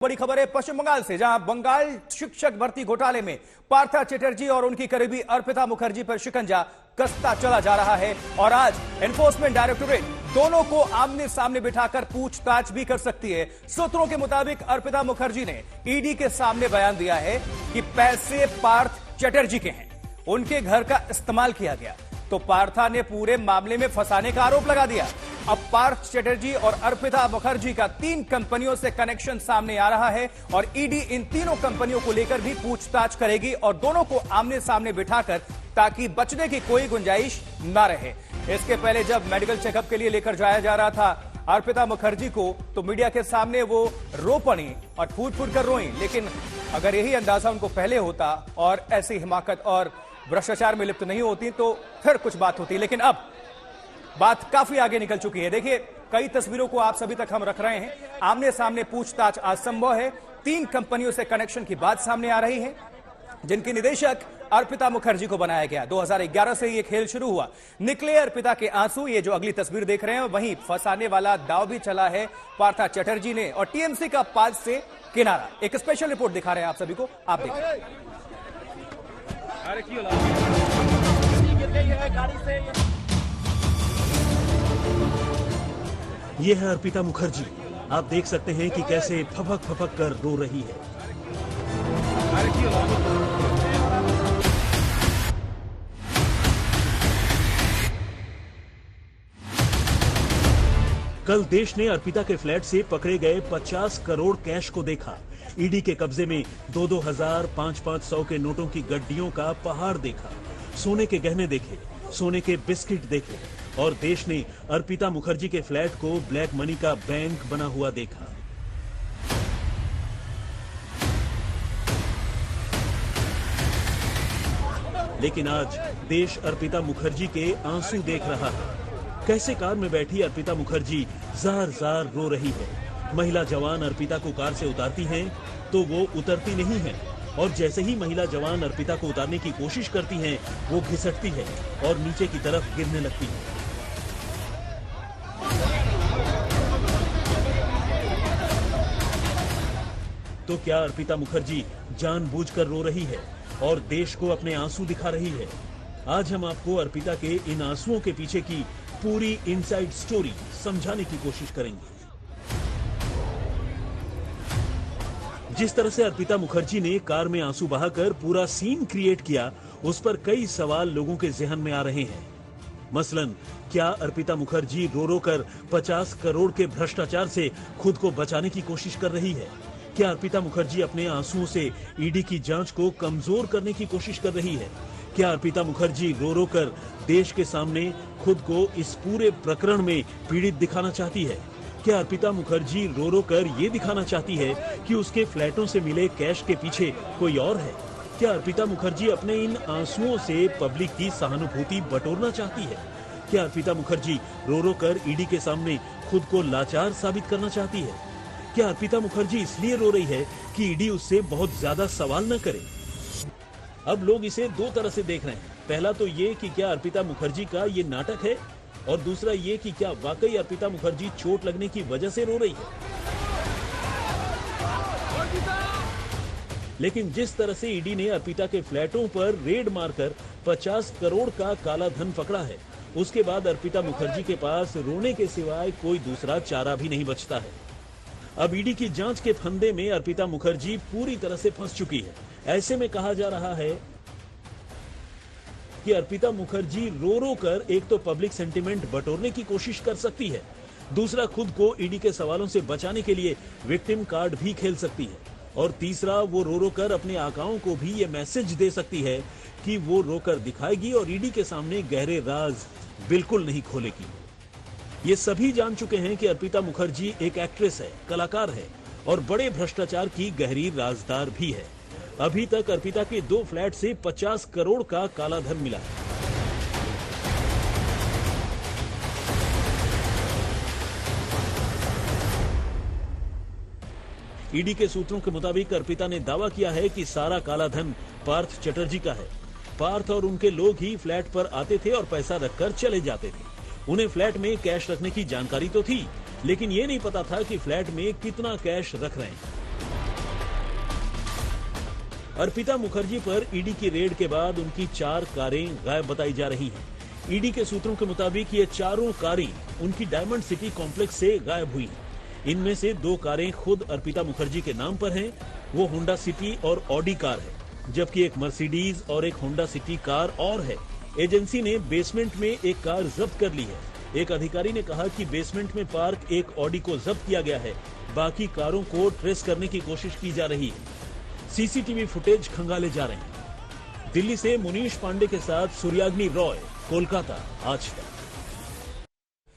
बड़ी खबर है पश्चिम बंगाल से, जहां बंगाल शिक्षक भर्ती घोटाले में पार्था चटर्जी और उनकी करीबी अर्पिता मुखर्जी पर शिकंजा कसता चला जा रहा है। और आज एनफोर्समेंट डायरेक्टोरेट दोनों को आमने सामने बिठाकर पूछताछ भी कर सकती है। सूत्रों के मुताबिक अर्पिता मुखर्जी ने ईडी के सामने बयान दिया है कि पैसे पार्थ चटर्जी के हैं, उनके घर का इस्तेमाल किया गया। तो पार्था ने पूरे मामले में फंसाने का आरोप लगा दिया। अब पार्थ चटर्जी और अर्पिता मुखर्जी का 3 कंपनियों से कनेक्शन सामने आ रहा है और ईडी इन तीनों कंपनियों को लेकर भी पूछताछ करेगी और दोनों को आमने सामने बिठाकर, ताकि बचने की कोई गुंजाइश न रहे। इसके पहले जब मेडिकल चेकअप के लिए लेकर जाया जा रहा था अर्पिता मुखर्जी को, तो मीडिया के सामने वो रो पड़ी और फूट फूट कर रोई। लेकिन अगर यही अंदाजा उनको पहले होता और ऐसी हिमाकत और भ्रष्टाचार में लिप्त नहीं होती तो फिर कुछ बात होती। लेकिन अब बात काफी आगे निकल चुकी है। देखिए, कई तस्वीरों को आप सभी तक हम रख रहे हैं। आमने सामने पूछताछ असंभव है। 3 कंपनियों से कनेक्शन की बात सामने आ रही है, जिनके निदेशक अर्पिता मुखर्जी को बनाया गया। 2011 से ये खेल शुरू हुआ। निकले अर्पिता के आंसू, ये जो अगली तस्वीर देख रहे हैं, वहीं फंसाने वाला दाव भी चला है पार्था चटर्जी ने और टीएमसी का 5 से किनारा। एक स्पेशल रिपोर्ट दिखा रहे हैं आप सभी को, आप देखिए। ये है अर्पिता मुखर्जी। आप देख सकते हैं कि कैसे फपक फपक कर रो रही है। कल देश ने अर्पिता के फ्लैट से पकड़े गए 50 करोड़ कैश को देखा। ईडी के कब्जे में 2-2 हजार, 5-500 के नोटों की गड्डियों का पहाड़ देखा। सोने के गहने देखे, सोने के बिस्किट देखे और देश ने अर्पिता मुखर्जी के फ्लैट को ब्लैक मनी का बैंक बना हुआ देखा। लेकिन आज देश अर्पिता मुखर्जी के आंसू देख रहा है। कैसे कार में बैठी अर्पिता मुखर्जी जार जार रो रही है। महिला जवान अर्पिता को कार से उतारती हैं तो वो उतरती नहीं है और जैसे ही महिला जवान अर्पिता को उतारने की कोशिश करती हैं, वो घिसटती है और नीचे की तरफ गिरने लगती है। तो क्या अर्पिता मुखर्जी जानबूझकर रो रही है और देश को अपने आंसू दिखा रही है? आज हम आपको अर्पिता के इन आंसुओं के पीछे की पूरी इनसाइड स्टोरी समझाने की कोशिश करेंगे। जिस तरह से अर्पिता मुखर्जी ने कार में आंसू बहाकर पूरा सीन क्रिएट किया, उस पर कई सवाल लोगों के जहन में आ रहे हैं। मसलन, क्या अर्पिता मुखर्जी रो रो कर 50 करोड़ के भ्रष्टाचार से खुद को बचाने की कोशिश कर रही है? क्या अर्पिता मुखर्जी अपने आंसुओं से ईडी की जांच को कमजोर करने की कोशिश कर रही है? क्या अर्पिता मुखर्जी रो रो कर देश के सामने खुद को इस पूरे प्रकरण में पीड़ित दिखाना चाहती है? क्या अर्पिता मुखर्जी रो रो कर ये दिखाना चाहती है कि उसके फ्लैटों से मिले कैश के पीछे कोई और है? क्या अर्पिता मुखर्जी अपने इन आंसुओं से पब्लिक की सहानुभूति बटोरना चाहती है? क्या अर्पिता मुखर्जी रो रो कर ईडी के सामने खुद को लाचार साबित करना चाहती है? क्या अर्पिता मुखर्जी इसलिए रो रही है कि ईडी उससे बहुत ज्यादा सवाल न करे? अब लोग इसे 2 तरह से देख रहे हैं। पहला तो ये कि क्या अर्पिता मुखर्जी का ये नाटक है, और दूसरा ये कि क्या वाकई अर्पिता मुखर्जी चोट लगने की वजह से रो रही है। लेकिन जिस तरह से ईडी ने अर्पिता के फ्लैटों पर रेड मारकर 50 करोड़ का काला धन पकड़ा है, उसके बाद अर्पिता मुखर्जी के पास रोने के सिवाय कोई दूसरा चारा भी नहीं बचता है। अब ईडी की जांच के फंदे में अर्पिता मुखर्जी पूरी तरह से फंस चुकी है। ऐसे में कहा जा रहा है कि अर्पिता मुखर्जी रो रो कर एक तो पब्लिक सेंटिमेंट बटोरने की कोशिश कर सकती है, दूसरा खुद को ईडी के सवालों से बचाने के लिए विक्टिम कार्ड भी खेल सकती है, और तीसरा वो रो रो कर अपने आकाओं को भी ये मैसेज दे सकती है कि वो रोकर दिखाएगी और ईडी के सामने गहरे राज बिल्कुल नहीं खोलेगी। ये सभी जान चुके हैं कि अर्पिता मुखर्जी एक एक्ट्रेस है, कलाकार है और बड़े भ्रष्टाचार की गहरी राजदार भी है। अभी तक अर्पिता के 2 फ्लैट से 50 करोड़ का काला धन मिला है। ईडी के सूत्रों के मुताबिक अर्पिता ने दावा किया है कि सारा काला धन पार्थ चटर्जी का है। पार्थ और उनके लोग ही फ्लैट पर आते थे और पैसा रखकर चले जाते थे। उन्हें फ्लैट में कैश रखने की जानकारी तो थी, लेकिन ये नहीं पता था कि फ्लैट में कितना कैश रख रहे हैं। अर्पिता मुखर्जी पर ईडी की रेड के बाद उनकी 4 कारें गायब बताई जा रही हैं। ईडी के सूत्रों के मुताबिक ये चारों कारें उनकी डायमंड सिटी कॉम्प्लेक्स से गायब हुई हैं। इनमें से 2 कारें खुद अर्पिता मुखर्जी के नाम पर हैं, वो होंडा सिटी और ऑडी कार है, जबकि एक मर्सिडीज और एक होंडा सिटी कार और है। एजेंसी ने बेसमेंट में एक कार जब्त कर ली है। एक अधिकारी ने कहा कि बेसमेंट में पार्क एक ऑडी को जब्त किया गया है, बाकी कारों को ट्रेस करने की कोशिश की जा रही है। सीसीटीवी फुटेज खंगाले जा रहे हैं। दिल्ली से मुनीश पांडे के साथ सूर्याग्नि रॉय, कोलकाता, आज तक।